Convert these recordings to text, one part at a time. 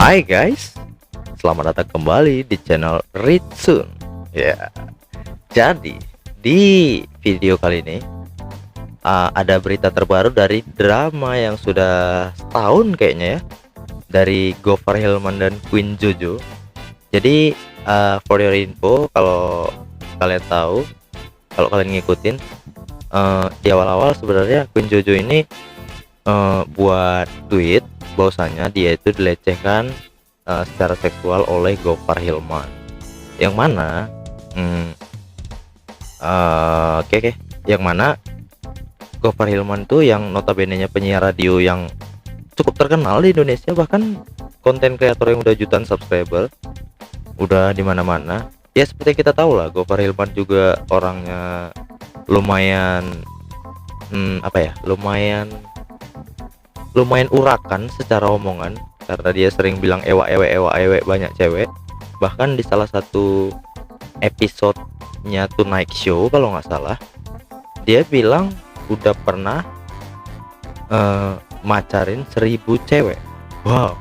Hai guys, selamat datang kembali di channel Ritsun. Ya, jadi di video kali ini ada berita terbaru dari drama yang sudah setahun kayaknya ya, dari Gofar Hilman dan Queen Jojo. Jadi for your info, kalau kalian tahu, kalau kalian ngikutin di awal-awal sebenarnya Queen Jojo ini buat tweet bahwasanya dia itu dilecehkan secara seksual oleh Gofar Hilman, yang mana oke, yang mana Gofar Hilman tuh yang notabene-nya penyiar radio yang cukup terkenal di Indonesia, bahkan konten kreator yang udah jutaan subscriber, udah di mana-mana. Ya seperti kita tahu lah, Gofar Hilman juga orangnya lumayan lumayan urakan secara omongan, karena dia sering bilang ewa ewe banyak cewek. Bahkan di salah satu episodenya Tonight Show kalau nggak salah, dia bilang udah pernah macarin 1000 cewek. Wow.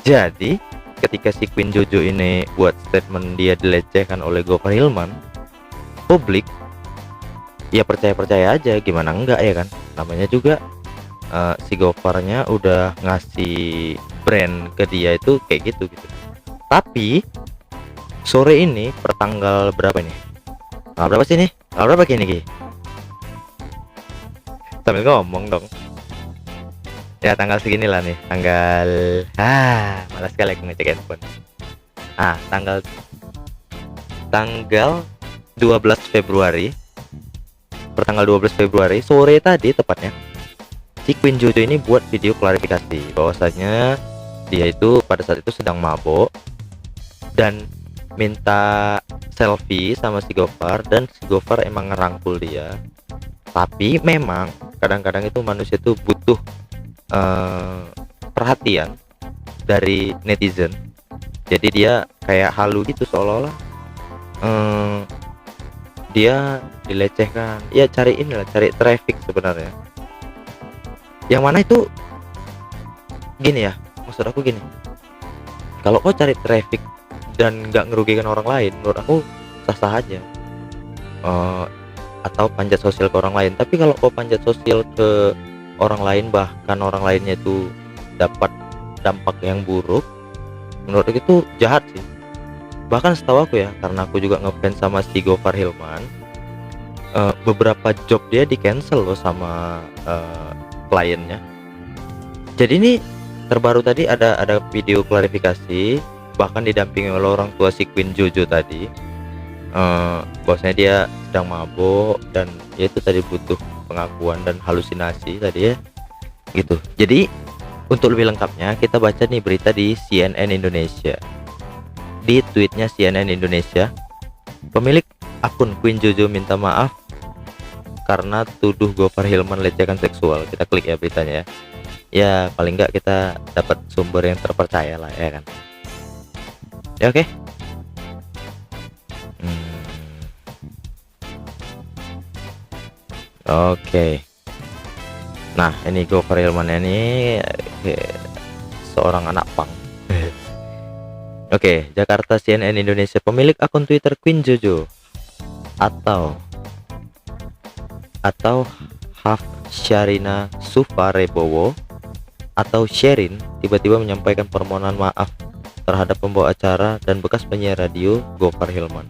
Jadi ketika si Queen Jojo ini buat statement dia dilecehkan oleh Gofar Hilman, publik ya percaya aja, gimana enggak ya kan, namanya juga si Gofarnya udah ngasih brand ke dia itu kayak gitu. Tapi sore ini pertanggal berapa nih? Tanggal berapa sih nih? Tanggal berapa gini Ki? Sambil ngomong dong. Ya tanggal segini lah nih. Tanggal malas sekali aku ngecek handphone. Tanggal 12 Februari. Pertanggal 12 Februari sore tadi tepatnya, si Queen Jojo ini buat video klarifikasi bahwasanya dia itu pada saat itu sedang mabok dan minta selfie sama si Gofar, dan si Gofar emang ngerangkul dia. Tapi memang kadang-kadang itu manusia itu butuh perhatian dari netizen. Jadi dia kayak halu gitu, seolah-olah dia dilecehkan. Ya cari traffic sebenarnya. Yang mana itu gini ya, maksud aku gini, kalau kau cari traffic dan nggak ngerugikan orang lain, menurut aku sah-sah aja, atau panjat sosial ke orang lain. Tapi kalau kau panjat sosial ke orang lain, bahkan orang lainnya itu dapat dampak yang buruk, menurut aku itu jahat sih. Bahkan setahu aku ya, karena aku juga ngefans sama si Gofar Hilman, beberapa job dia di cancel loh sama kliennya. Jadi ini terbaru tadi ada video klarifikasi, bahkan didampingi oleh orang tua si Queen Jojo tadi, bahwasanya dia sedang mabuk dan ya itu tadi butuh pengakuan dan halusinasi tadi ya gitu. Jadi untuk lebih lengkapnya kita baca nih berita di CNN Indonesia. Di tweetnya CNN Indonesia, pemilik akun Queen Jojo minta maaf karena tuduh Gofar Hilman lecehkan seksual. Kita klik ya beritanya ya. Ya paling enggak kita dapat sumber yang terpercaya lah ya kan. Ya oke. Oke. Nah ini Gofar Hilman ini seorang anak pang. Oke, Jakarta, CNN Indonesia, pemilik akun Twitter Queen Jojo atau Hafsyarina Sufarebowo atau Sherin tiba-tiba menyampaikan permohonan maaf terhadap pembawa acara dan bekas penyiar radio Gofar Hilman.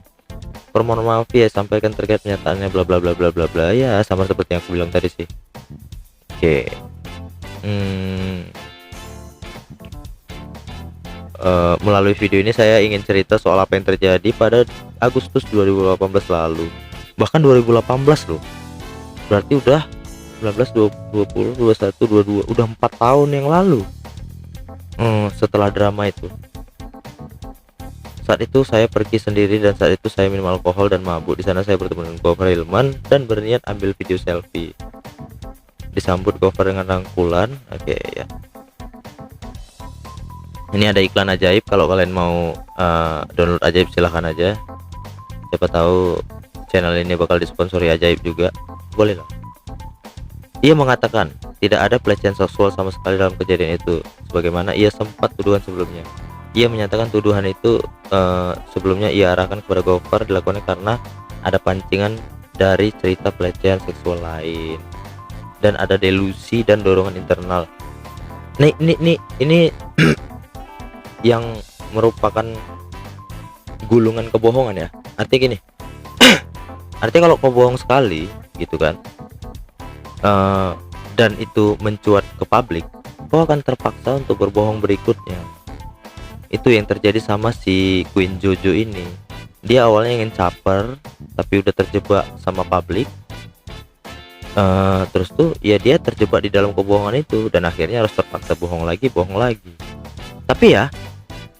Permohonan maaf ya sampaikan terkait pernyataannya bla bla bla bla bla bla, ya sama seperti yang aku bilang tadi sih. Oke. Melalui video ini saya ingin cerita soal apa yang terjadi pada Agustus 2018 lalu. Bahkan 2018 loh. Berarti udah 19, 20, 21, 22, udah 4 tahun yang lalu. Setelah drama itu. Saat itu saya pergi sendiri dan saat itu saya minum alkohol dan mabuk. Di sana saya bertemu dengan Gofar Hilman dan berniat ambil video selfie. Disambut Gofar dengan rangkulan. Oke ya. Ini ada iklan ajaib, kalau kalian mau download ajaib silahkan aja. Siapa tahu channel ini bakal disponsori ajaib juga, boleh lah. Ia mengatakan tidak ada pelecehan seksual sama sekali dalam kejadian itu, sebagaimana ia sempat tuduhan sebelumnya. Ia menyatakan tuduhan itu sebelumnya ia arahkan kepada Gofar dilakukannya karena ada pancingan dari cerita pelecehan seksual lain dan ada delusi dan dorongan internal. Ini yang merupakan gulungan kebohongan ya. Artinya gini, artinya kalau kau bohong sekali gitu kan, dan itu mencuat ke publik, kau akan terpaksa untuk berbohong berikutnya. Itu yang terjadi sama si Queen Jojo ini. Dia awalnya ingin caper tapi udah terjebak sama publik, terus tuh ya dia terjebak di dalam kebohongan itu dan akhirnya harus terpaksa bohong lagi. Tapi ya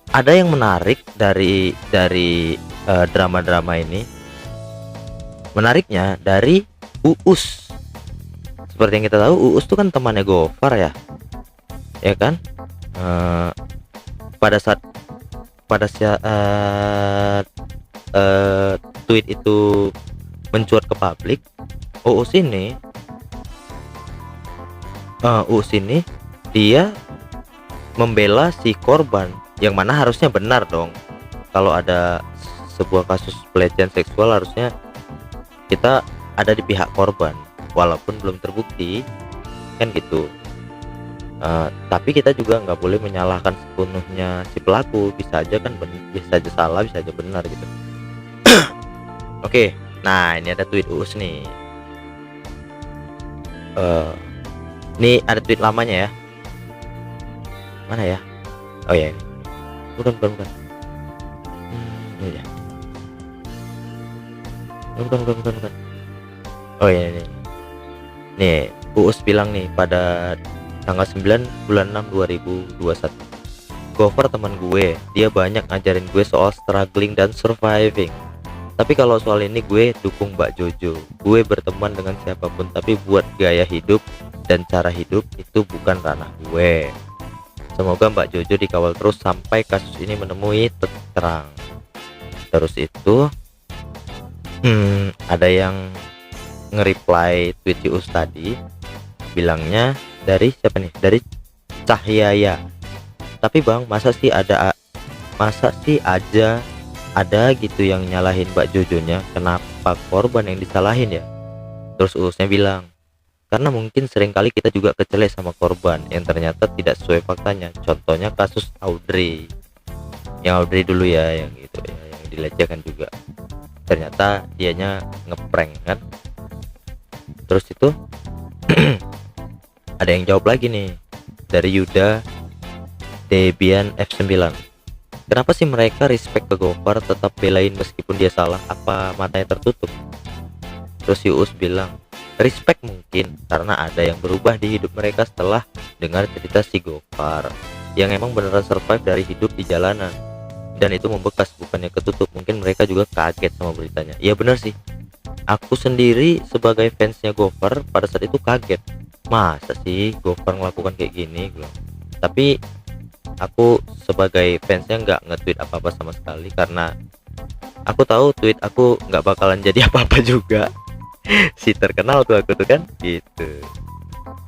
ada yang menarik dari drama-drama ini. Menariknya dari Uus. Seperti yang kita tahu, Uus tuh kan temannya Gofar ya kan. Pada saat tweet itu mencuat ke publik, Uus ini dia membela si korban, yang mana harusnya benar dong. Kalau ada sebuah kasus pelecehan seksual harusnya kita ada di pihak korban walaupun belum terbukti kan gitu. Tapi kita juga nggak boleh menyalahkan sepenuhnya si pelaku, bisa aja kan bisa aja salah, bisa aja benar gitu. Oke, nah ini ada tweet Uus nih. Ini ada tweet lamanya ya. Mana ya? Oh ya ini. Bukan. Ini ya. Bukan. Oh ya ini. Nih, Uus bilang nih pada tanggal 9 bulan 6 2021. Gofar teman gue, dia banyak ngajarin gue soal struggling dan surviving. Tapi kalau soal ini gue dukung Mbak Jojo. Gue berteman dengan siapapun, tapi buat gaya hidup dan cara hidup itu bukan ranah gue. Semoga Mbak Jojo dikawal terus sampai kasus ini menemui titik terang. Terus itu ada yang nge-reply tweet Uus tadi, bilangnya dari siapa nih? Dari Cahyaya. Tapi bang, masa sih aja ada gitu yang nyalahin Mbak Jojonya, kenapa korban yang disalahin ya? Terus Uusnya bilang, karena mungkin seringkali kita juga kecele sama korban yang ternyata tidak sesuai faktanya. Contohnya kasus Audrey, yang Audrey dulu ya, yang gitu ya, yang dilecehkan juga. Ternyata dianya ngeprank kan. Terus itu ada yang jawab lagi nih dari Yuda Debian F9. Kenapa sih mereka respect ke Gofar, tetap belain meskipun dia salah? Apa matanya tertutup? Terus si Uus bilang, respect mungkin karena ada yang berubah di hidup mereka setelah dengar cerita si Gofar yang emang beneran survive dari hidup di jalanan, dan itu membekas bukannya ketutup. Mungkin mereka juga kaget sama beritanya. Iya bener sih, aku sendiri sebagai fansnya Gofar pada saat itu kaget, masa sih Gofar melakukan kayak gini gitu. Tapi aku sebagai fansnya nggak nge-tweet apa-apa sama sekali karena aku tahu tweet aku nggak bakalan jadi apa-apa juga. Si terkenal tuh aku tuh kan gitu.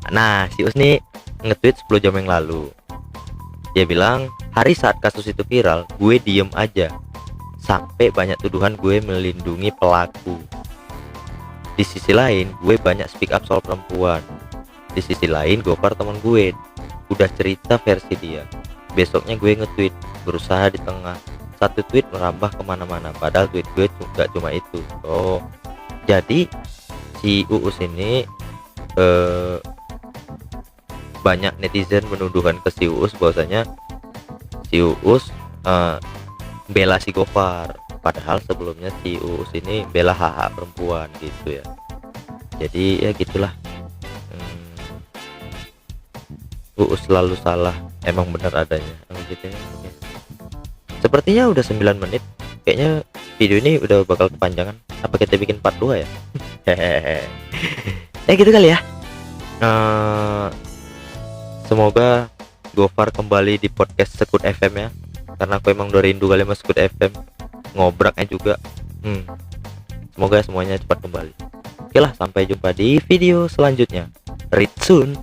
Nah si Us nih nge-tweet 10 jam yang lalu. Dia bilang, hari saat kasus itu viral, gue diem aja sampai banyak tuduhan gue melindungi pelaku. Di sisi lain gue banyak speak up soal perempuan. Di sisi lain Gofar teman gue udah cerita versi dia. Besoknya gue nge-tweet berusaha di tengah. Satu tweet merambah kemana-mana, padahal tweet gue gak cuma itu. Oh, jadi si Uus ini banyak netizen menuduhkan ke si Uus bahwasanya si Uus bela si Gofar, padahal sebelumnya si Uus ini bela hak-hak perempuan gitu ya. Jadi ya gitulah, Uus selalu salah, emang benar adanya gitu ya. Sepertinya udah 9 menit, kayaknya video ini udah bakal kepanjangan. Apa kita bikin part 2 ya? Ya gitu kali ya. Semoga Gofar kembali di podcast Sekut FM ya, karena aku emang udah rindu kali sama Sekut FM, ngobraknya juga. Semoga semuanya cepat kembali. Oke lah, sampai jumpa di video selanjutnya. Read soon.